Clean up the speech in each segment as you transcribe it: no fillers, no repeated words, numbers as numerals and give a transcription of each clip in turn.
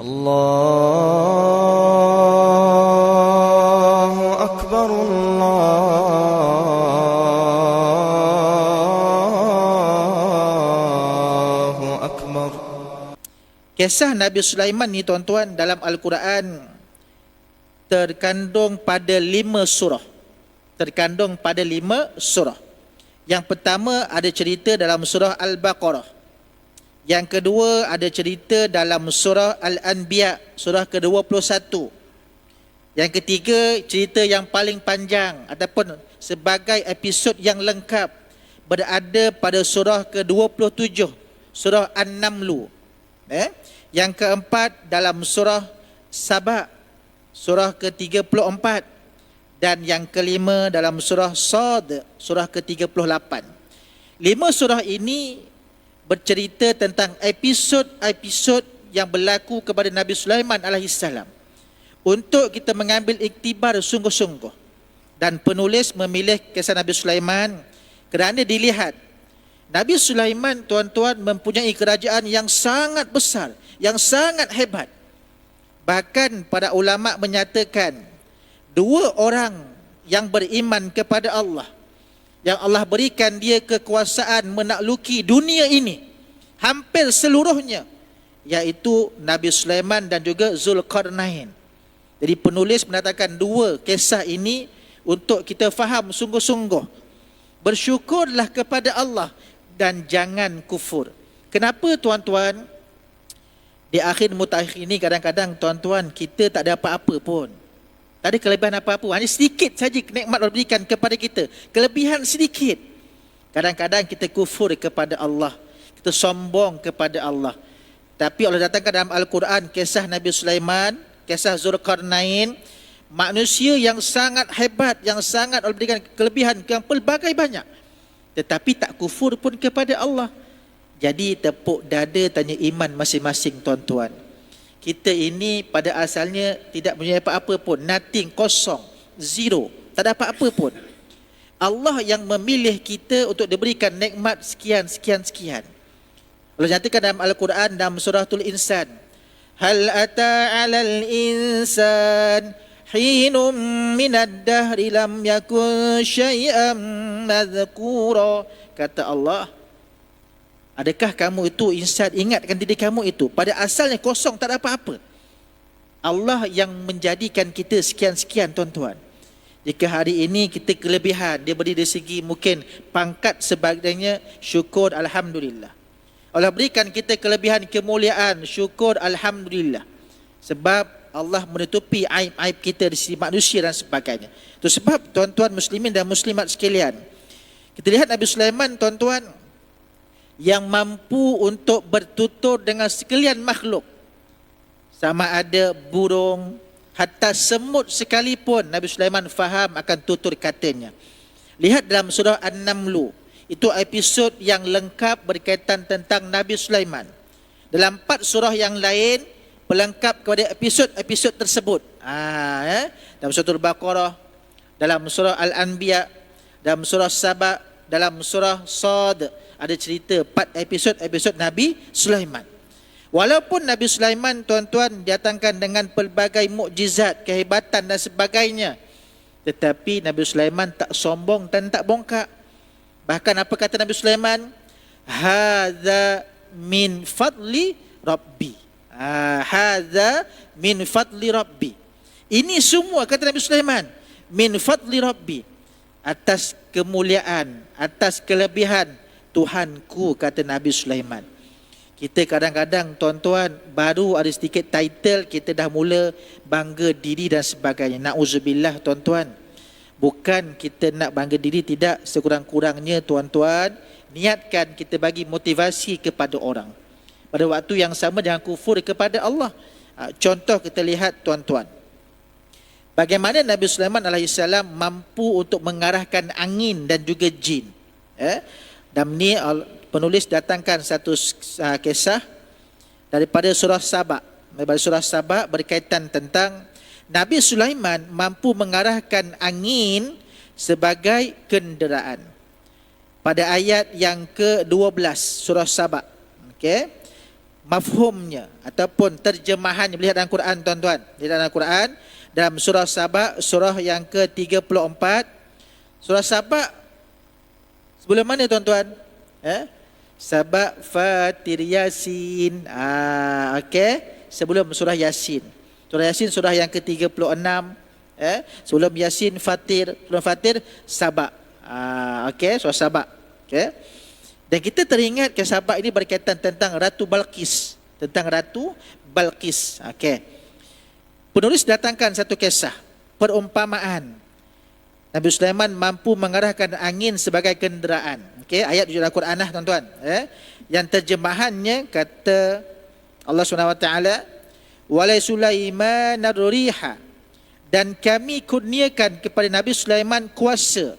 Allahu Akbar, Allahu Akbar. Kisah Nabi Sulaiman ni tuan-tuan dalam Al-Quran terkandung pada 5 surah. Terkandung pada 5 surah. Yang pertama ada cerita dalam surah Al-Baqarah. Yang kedua ada cerita dalam surah Al-Anbiya, surah ke-21. Yang ketiga cerita yang paling panjang ataupun sebagai episod yang lengkap berada pada surah ke-27, surah An-Naml. Yang keempat dalam surah Saba, surah ke-34. Dan yang kelima dalam surah Sad, surah ke-38. 5 surah ini bercerita tentang episod-episod yang berlaku kepada Nabi Sulaiman alaihissalam. Untuk kita mengambil iktibar sungguh-sungguh. Dan penulis memilih kisah Nabi Sulaiman kerana dilihat Nabi Sulaiman tuan-tuan mempunyai kerajaan yang sangat besar, yang sangat hebat. Bahkan para ulama menyatakan 2 orang yang beriman kepada Allah, yang Allah berikan dia kekuasaan menakluki dunia ini hampir seluruhnya, iaitu Nabi Sulaiman dan juga Zulkarnain. Jadi penulis menatakan 2 kisah ini untuk kita faham sungguh-sungguh. Bersyukurlah kepada Allah dan jangan kufur. Kenapa tuan-tuan? Di akhir mutakhir ini kadang-kadang tuan-tuan kita tak ada apa-apa pun. Tak ada kelebihan apa-apa. Hanya sedikit saja nikmat Allah berikan kepada kita. Kelebihan sedikit. Kadang-kadang kita kufur kepada Allah. Kita sombong kepada Allah. Tapi Allah datangkan dalam Al-Quran kisah Nabi Sulaiman, kisah Zulkarnain, manusia yang sangat hebat, yang sangat Allah berikan kelebihan yang pelbagai banyak. Tetapi tak kufur pun kepada Allah. Jadi tepuk dada tanya iman masing-masing tuan-tuan. Kita ini pada asalnya tidak punya apa-apa pun. Nothing, kosong, zero. Tak ada apa-apa pun. Allah yang memilih kita untuk diberikan nikmat sekian. Allah nyatakan dalam Al-Quran dalam suratul Insan. Hal ata 'alal insan hinum minad dahri lam yakun syai'an madhkura. Kata Allah, adakah kamu itu insan, ingatkan diri kamu itu pada asalnya kosong, tak ada apa-apa. Allah yang menjadikan kita sekian-sekian tuan-tuan. Jika hari ini kita kelebihan, dia beri dari segi mungkin pangkat sebagainya, syukur alhamdulillah. Allah berikan kita kelebihan kemuliaan, syukur alhamdulillah. Sebab Allah menutupi aib-aib kita di sisi manusia dan sebagainya. Itu sebab tuan-tuan muslimin dan muslimat sekalian, kita lihat Nabi Sulaiman tuan-tuan yang mampu untuk bertutur dengan sekalian makhluk. Sama ada burung, hatta semut sekalipun Nabi Sulaiman faham akan tutur katanya. Lihat dalam surah An-Naml, itu episod yang lengkap berkaitan tentang Nabi Sulaiman. Dalam 4 surah yang lain pelengkap kepada episod-episod tersebut. Dalam surah Al-Baqarah, dalam surah Al-Anbiya, dalam surah Saba, dalam surah Sad, ada cerita 4 episod Nabi Sulaiman. Walaupun Nabi Sulaiman tuan-tuan datangkan dengan pelbagai mukjizat, kehebatan dan sebagainya, tetapi Nabi Sulaiman tak sombong dan tak bongkak. Bahkan apa kata Nabi Sulaiman? Hadza min fadli Rabbi. Hadza min fadli Rabbi. Ini semua kata Nabi Sulaiman min fadli Rabbi, atas kemuliaan, atas kelebihan Tuhanku, kata Nabi Sulaiman. Kita kadang-kadang tuan-tuan baru ada sedikit title, kita dah mula bangga diri dan sebagainya. Na'udzubillah tuan-tuan. Bukan kita nak bangga diri, tidak. Sekurang-kurangnya tuan-tuan, niatkan kita bagi motivasi kepada orang. Pada waktu yang sama jangan kufur kepada Allah. Contoh kita lihat tuan-tuan, bagaimana Nabi Sulaiman alaihissalam mampu untuk mengarahkan angin dan juga jin. Dan ni penulis datangkan satu kisah daripada surah Saba. Daripada surah Saba berkaitan tentang Nabi Sulaiman mampu mengarahkan angin sebagai kenderaan. Pada ayat yang ke-12 surah Saba. Okey. mafhumnya ataupun terjemahannya. Lihat dalam Quran tuan-tuan. Lihat dalam Quran dalam surah Saba, surah yang ke-34. Surah Saba sebelum mana tuan-tuan? Saba, Fatir, Yasin. Okey, sebelum surah Yasin. Surah Yasin surah yang ke-36. Sebelum Yasin Fatir, sebelum Fatir Saba. Okey, surah Saba. Okey. Dan kita teringat ke Saba ini berkaitan tentang Ratu Balqis, tentang Ratu Balqis. Okey. Penulis datangkan satu kisah, perumpamaan. Nabi Sulaiman mampu mengarahkan angin sebagai kenderaan. Okey, ayat di dalam Quran lah tuan-tuan. Yang terjemahannya kata Allah SWT, "Walai Sulaiman ar-riha," dan kami kurniakan kepada Nabi Sulaiman kuasa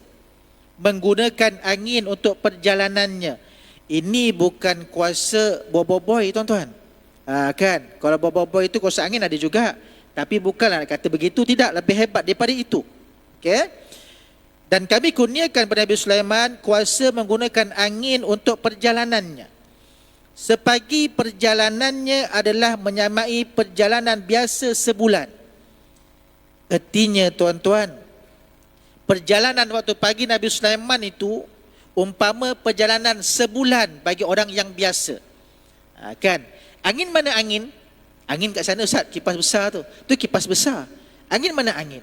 menggunakan angin untuk perjalanannya. Ini bukan kuasa boboiboy tuan-tuan. Kan, kalau boboiboy itu kuasa angin ada juga, tapi bukanlah kata begitu, tidak, lebih hebat daripada itu. Okey. Dan kami kurniakan kepada Nabi Sulaiman kuasa menggunakan angin untuk perjalanannya. Sepagi perjalanannya adalah menyamai perjalanan biasa sebulan. Artinya tuan-tuan, perjalanan waktu pagi Nabi Sulaiman itu umpama perjalanan sebulan bagi orang yang biasa. Kan? Angin mana angin? Angin kat sana Ustaz, kipas besar tu. Tu kipas besar. Angin mana angin?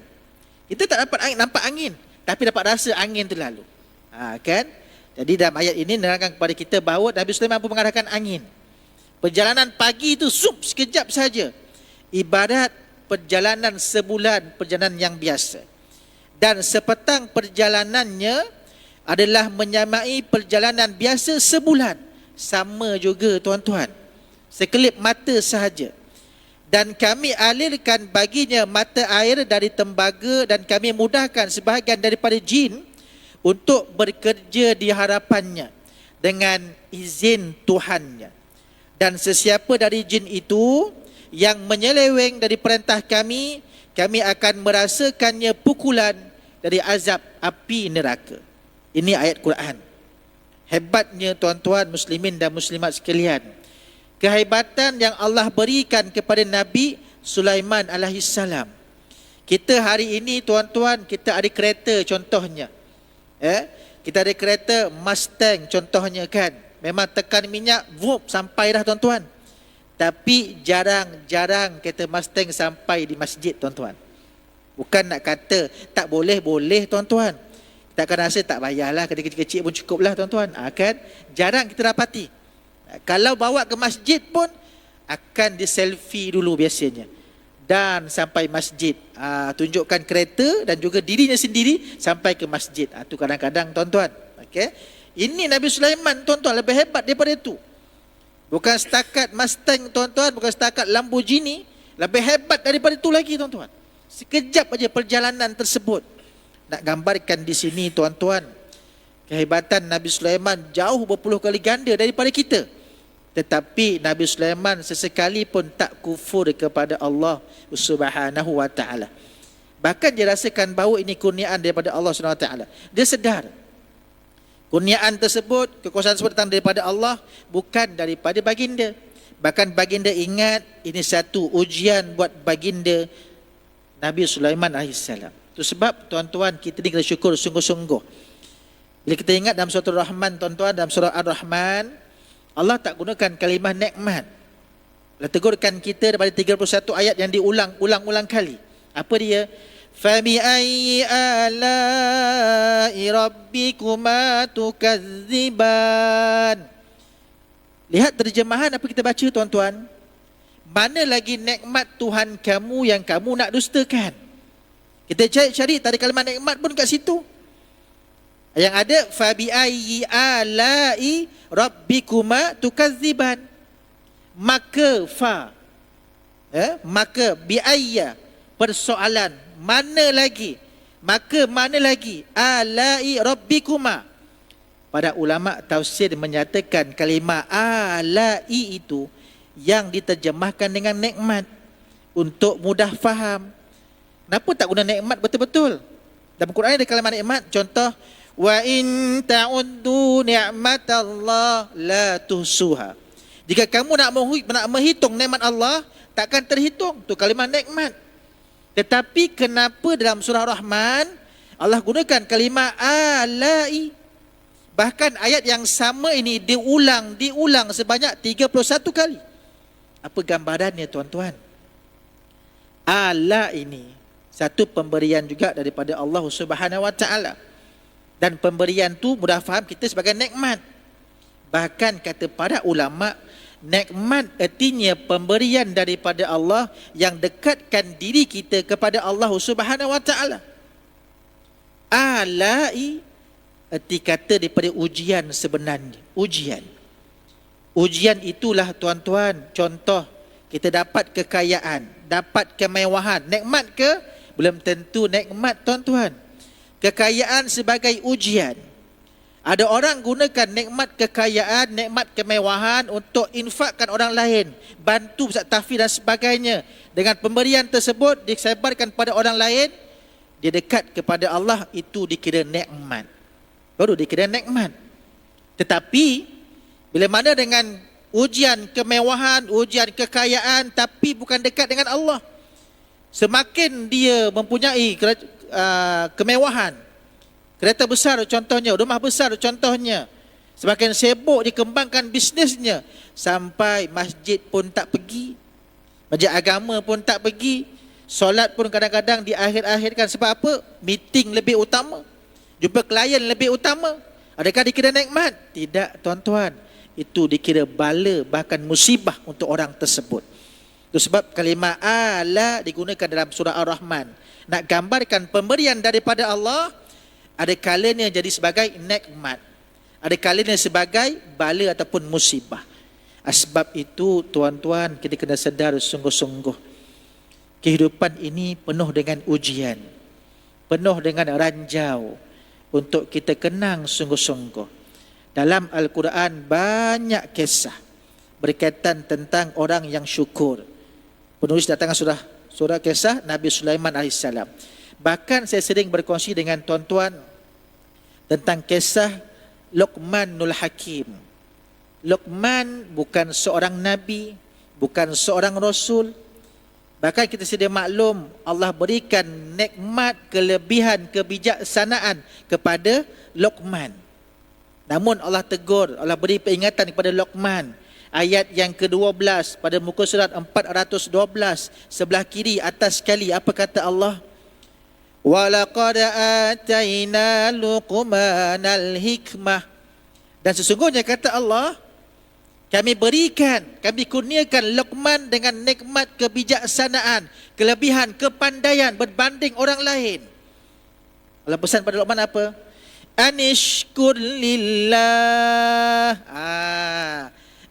Kita tak dapat angin, nampak angin, tapi dapat rasa angin tu lalu. Kan? Jadi dalam ayat ini menerangkan kepada kita bahawa Nabi Sulaiman mampu mengarahkan angin. Perjalanan pagi itu sekejap saja. Ibarat perjalanan sebulan, perjalanan yang biasa. Dan sepetang perjalanannya adalah menyamai perjalanan biasa sebulan. Sama juga tuan-tuan. Sekelip mata sahaja. Dan kami alirkan baginya mata air dari tembaga, dan kami mudahkan sebahagian daripada jin untuk bekerja di harapannya dengan izin Tuhannya. Dan sesiapa dari jin itu yang menyeleweng dari perintah kami, kami akan merasakannya pukulan dari azab api neraka. Ini ayat Quran. Hebatnya tuan-tuan muslimin dan muslimat sekalian, kehebatan yang Allah berikan kepada Nabi Sulaiman alaihissalam. Kita hari ini tuan-tuan, kita ada kereta contohnya. Kita ada kereta Mustang contohnya kan. Memang tekan minyak, vup, sampai dah tuan-tuan. Tapi jarang-jarang kereta Mustang sampai di masjid tuan-tuan. Bukan nak kata tak boleh tuan-tuan. Kita akan rasa tak payahlah, kereta kecil-kecil pun cukuplah tuan-tuan. Kan? Jarang kita dapati. Kalau bawa ke masjid pun akan di selfie dulu biasanya. Dan sampai masjid, tunjukkan kereta dan juga dirinya sendiri sampai ke masjid. Itu kadang-kadang tuan-tuan. Okay? Ini Nabi Sulaiman tuan-tuan lebih hebat daripada itu. Bukan setakat Mustang tuan-tuan, bukan setakat Lamborghini, lebih hebat daripada itu lagi tuan-tuan. Sekejap aja perjalanan tersebut. Nak gambarkan di sini tuan-tuan, kehebatan Nabi Sulaiman jauh berpuluh kali ganda daripada kita. Tetapi Nabi Sulaiman sesekali pun tak kufur kepada Allah Subhanahu wa taala. Bahkan dia rasakan bahawa ini kurniaan daripada Allah Subhanahu wa taala. Dia sedar kurniaan tersebut, kekuasaan tersebut datang daripada Allah, bukan daripada baginda. Bahkan baginda ingat ini satu ujian buat baginda Nabi Sulaiman alaihissalam. Itu sebab tuan-tuan, kita ni kena syukur sungguh-sungguh. Bila kita ingat dalam surah Ar-Rahman tuan-tuan, dalam surah Ar-Rahman, Allah tak gunakan kalimah nikmat. Allah tegurkan kita daripada 31 ayat yang diulang-ulang kali. Apa dia? Fabi ayyi ala'i rabbikuma tukadziban. Lihat terjemahan apa kita baca tuan-tuan. Mana lagi nikmat Tuhan kamu yang kamu nak dustakan? Kita cari tak ada kalimat nikmat pun kat situ. Yang ada fabi ayyi ala'i rabbikuma tukadziban. Maka maka bi ayya, persoalan, mana lagi? Maka mana lagi? Ala'i rabbikuma. Para ulama tafsir menyatakan kalimah ala'i itu yang diterjemahkan dengan nikmat untuk mudah faham. Kenapa tak guna nikmat betul-betul? Dalam Quran ada kalimah nikmat. Contoh, wa in ta'uddu ni'matallah la tuhsuha. Jika kamu nak menghitung nikmat Allah, takkan terhitung. Tu kalimah nikmat. Tetapi kenapa dalam surah Rahman Allah gunakan kalimah alai? Bahkan ayat yang sama ini diulang sebanyak 31 kali. Apa gambarannya tuan-tuan? Ala ini satu pemberian juga daripada Allah Subhanahu Wa Taala. Dan pemberian tu mudah faham kita sebagai nikmat. Bahkan kata para ulama, nikmat artinya pemberian daripada Allah yang dekatkan diri kita kepada Allah Subhanahu Wa Taala. Alai erti kata daripada ujian sebenarnya. Ujian itulah tuan-tuan, contoh kita dapat kekayaan, dapat kemewahan. Nikmat ke? Belum tentu nikmat tuan-tuan. Kekayaan sebagai ujian. Ada orang gunakan nikmat kekayaan, nikmat kemewahan untuk infakkan orang lain, bantu Ustaz Tafi dan sebagainya. Dengan pemberian tersebut disebarkan pada orang lain, dia dekat kepada Allah, itu dikira nikmat. Baru dikira nikmat. Tetapi bila mana dengan ujian kemewahan, ujian kekayaan, tapi bukan dekat dengan Allah, semakin dia mempunyai kemewahan, kereta besar contohnya, rumah besar contohnya, semakin sibuk dikembangkan bisnesnya, sampai masjid pun tak pergi, masjid agama pun tak pergi, solat pun kadang-kadang diakhir-akhirkan. Sebab apa? Meeting lebih utama, jumpa klien lebih utama. Adakah dikira nikmat? Tidak tuan-tuan. Itu dikira bala, bahkan musibah untuk orang tersebut. Itu sebab kalimah ala digunakan dalam surah Ar-Rahman. Nak gambarkan pemberian daripada Allah, ada kalanya jadi sebagai nikmat, ada kalanya sebagai bala ataupun musibah. Sebab itu tuan-tuan, kita kena sedar sungguh-sungguh, kehidupan ini penuh dengan ujian, penuh dengan ranjau, untuk kita kenang sungguh-sungguh. Dalam Al-Quran banyak kisah berkaitan tentang orang yang syukur. Penulis datangkan surah kisah Nabi Sulaiman AS. Bahkan saya sering berkongsi dengan tuan-tuan tentang kisah Luqmanul Hakim. Luqman bukan seorang Nabi, bukan seorang Rasul. Bahkan kita sedia maklum, Allah berikan nikmat, kelebihan, kebijaksanaan kepada Luqman. Namun Allah tegur, Allah beri peringatan kepada Luqman. Ayat yang ke-12 pada muka surat 412, sebelah kiri atas sekali, apa kata Allah? Walaqad atayna Luqmanal hikmah. Dan sesungguhnya kata Allah, kami kurniakan Luqman dengan nikmat kebijaksanaan, kelebihan, kepandaian berbanding orang lain. Allah pesan pada Luqman apa? Anishkur lillah.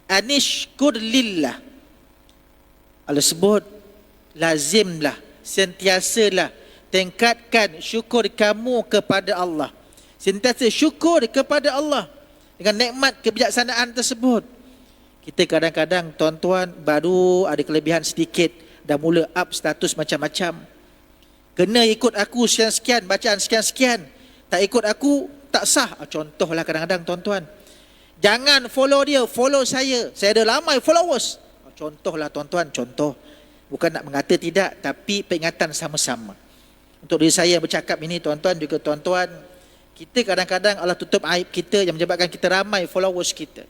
Anishkur lillah. Allah sebut, lazimlah, sentiasalah, tingkatkan syukur kamu kepada Allah. Sentiasa syukur kepada Allah dengan nikmat kebijaksanaan tersebut. Kita kadang-kadang tuan-tuan baru ada kelebihan sedikit, dah mula up status macam-macam. Kena ikut aku sekian-sekian, bacaan sekian-sekian. Tak ikut aku, tak sah. Contohlah kadang-kadang tuan-tuan, jangan follow dia, follow saya. Saya ada ramai followers. Contohlah tuan-tuan, contoh. Bukan nak mengata tidak, tapi peringatan sama-sama. Untuk diri saya bercakap ini tuan-tuan, juga tuan-tuan, kita kadang-kadang Allah tutup aib kita yang menyebabkan kita ramai followers kita.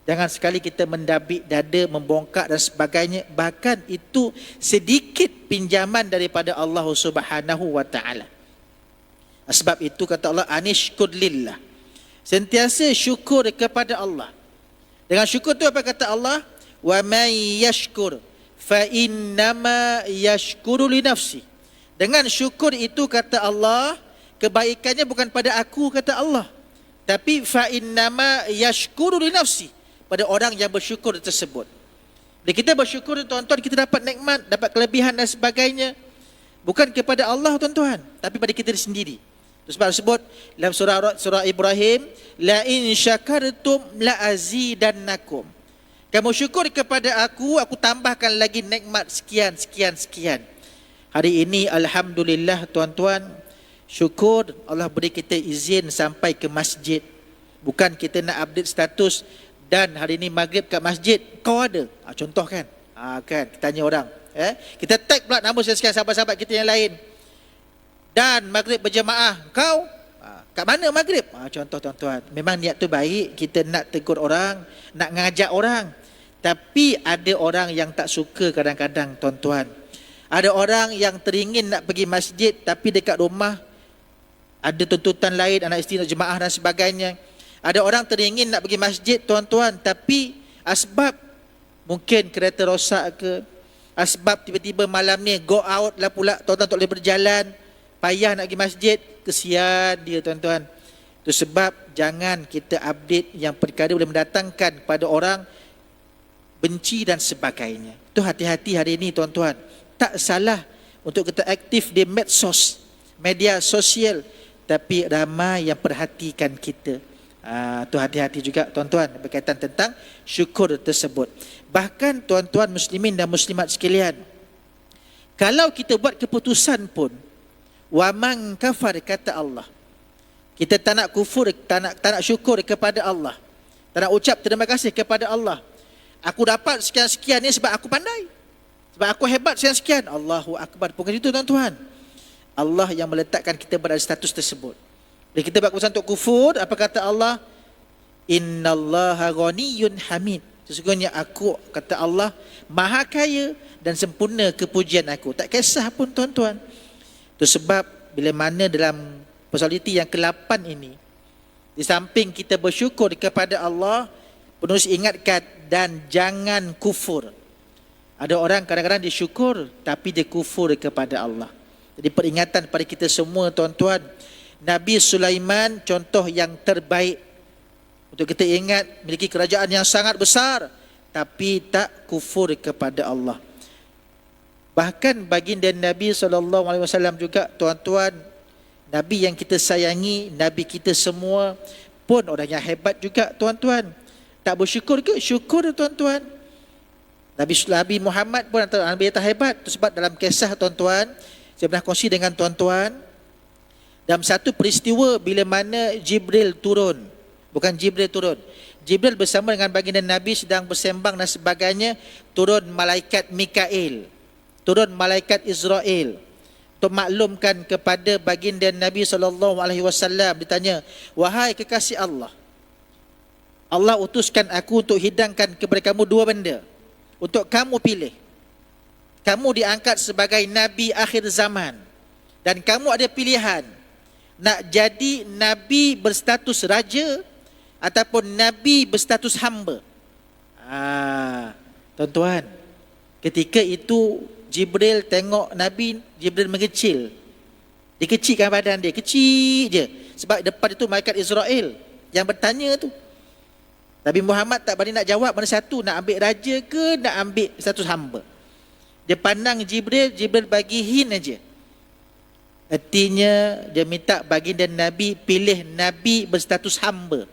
Jangan sekali kita mendabik dada, membongkak dan sebagainya. Bahkan itu sedikit pinjaman daripada Allah Subhanahu Wa Taala. Sebab itu kata Allah, anishkur lillah, sentiasa syukur kepada Allah. Dengan syukur tu apa kata Allah? Wa may yashkur fa innama yashkuru li nafsi. Dengan syukur itu kata Allah, kebaikannya bukan pada aku kata Allah, tapi fa innama yashkuru li nafsi, pada orang yang bersyukur tersebut. Bila kita bersyukur tuan-tuan, kita dapat nikmat, dapat kelebihan dan sebagainya, bukan kepada Allah tuan-tuan, tapi pada kita sendiri. Sebab sebut dalam surah Ibrahim, la in syakartum la azidannakum. Kamu syukur kepada aku tambahkan lagi nikmat sekian. Hari ini alhamdulillah tuan-tuan, syukur Allah beri kita izin sampai ke masjid. Bukan kita nak update status dan hari ni maghrib kat masjid, kau ada? Contoh kan? Kan, kita tanya orang. Kita tag pula nama sekian sahabat-sahabat kita yang lain. Dan maghrib berjemaah, kau? Kat mana maghrib? Contoh tuan-tuan. Memang niat tu baik, kita nak tegur orang, nak ngajak orang. Tapi ada orang yang tak suka kadang-kadang tuan-tuan. Ada orang yang teringin nak pergi masjid, tapi dekat rumah ada tuntutan lain, anak isteri nak jemaah dan sebagainya. Ada orang teringin nak pergi masjid tuan-tuan, tapi asbab mungkin kereta rosak ke, asbab tiba-tiba malam ni go out lah pula, tuan-tuan tak boleh berjalan, payah nak pergi masjid, kesian dia tuan-tuan. Itu sebab jangan kita update yang perkara boleh mendatangkan kepada orang benci dan sebagainya. Itu hati-hati hari ini tuan-tuan. Tak salah untuk kita aktif di medsos, media sosial, tapi ramai yang perhatikan kita. Tu hati-hati juga tuan-tuan berkaitan tentang syukur tersebut. Bahkan tuan-tuan muslimin dan muslimat sekalian, kalau kita buat keputusan pun, wa man kafar, kata Allah, kita tak nak kufur, tak nak syukur kepada Allah, tak nak ucap terima kasih kepada Allah. Aku dapat sekian-sekian ni sebab aku pandai, sebab aku hebat sekian-sekian. Allahu Akbar. Bukan itu tuan-tuan. Allah yang meletakkan kita pada status tersebut. Bila kita buat keputusan untuk kufur, apa kata Allah? Innallaha ghaniyyun hamid. Sesungguhnya aku, kata Allah, maha kaya dan sempurna kepujian aku. Tak kisah pun tuan-tuan. Itu sebab bila mana dalam personality yang ke-8 ini, di samping kita bersyukur kepada Allah, penulis ingatkan dan jangan kufur. Ada orang kadang-kadang dia syukur tapi dia kufur kepada Allah. Jadi peringatan pada kita semua tuan-tuan, Nabi Sulaiman contoh yang terbaik untuk kita ingat, memiliki kerajaan yang sangat besar tapi tak kufur kepada Allah. Bahkan baginda Nabi SAW juga tuan-tuan, Nabi yang kita sayangi, Nabi kita semua pun orang yang hebat juga tuan-tuan. Tak bersyukur ke? Syukur tuan-tuan. Nabi Muhammad pun antara Nabi yang terhebat. Itu sebab dalam kisah tuan-tuan, saya pernah kongsi dengan tuan-tuan, dalam satu peristiwa bila mana Jibril turun. Bukan Jibril turun, Jibril bersama dengan baginda Nabi sedang bersembang dan sebagainya, turun malaikat Mikail, turun malaikat Israel untuk maklumkan kepada baginda Nabi SAW. Ditanya, wahai kekasih Allah, Allah utuskan aku untuk hidangkan kepada kamu dua benda, untuk kamu pilih. Kamu diangkat sebagai Nabi akhir zaman, dan kamu ada pilihan, nak jadi Nabi berstatus raja ataupun Nabi berstatus hamba. Tuan-tuan, ketika itu Jibril tengok Nabi, Jibril mengecil. Dia kecilkan badan dia, kecil je. Sebab depan itu malaikat Israel yang bertanya tu. Nabi Muhammad tak berani nak jawab mana satu, nak ambil raja ke nak ambil status hamba. Dia pandang Jibril, Jibril bagi hint aja. Artinya dia minta baginda Nabi pilih Nabi berstatus hamba.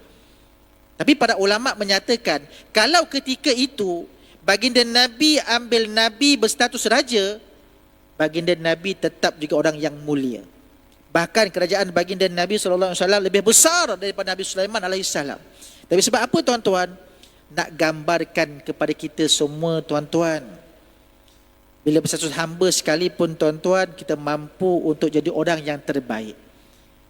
Tapi para ulama menyatakan, kalau ketika itu baginda Nabi ambil Nabi berstatus raja, baginda Nabi tetap juga orang yang mulia. Bahkan kerajaan baginda Nabi SAW lebih besar daripada Nabi Sulaiman AS. Tapi sebab apa tuan-tuan? Nak gambarkan kepada kita semua tuan-tuan, bila berstatus hamba sekalipun tuan-tuan, kita mampu untuk jadi orang yang terbaik.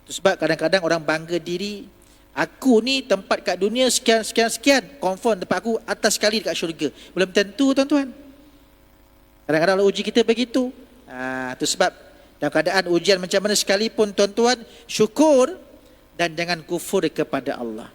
Itu sebab kadang-kadang orang bangga diri, aku ni tempat kat dunia sekian, confirm tempat aku atas sekali dekat syurga. Belum tentu tuan-tuan. Kadang-kadang uji kita begitu. Itu sebab dalam keadaan ujian macam mana sekalipun tuan-tuan, syukur dan jangan kufur kepada Allah.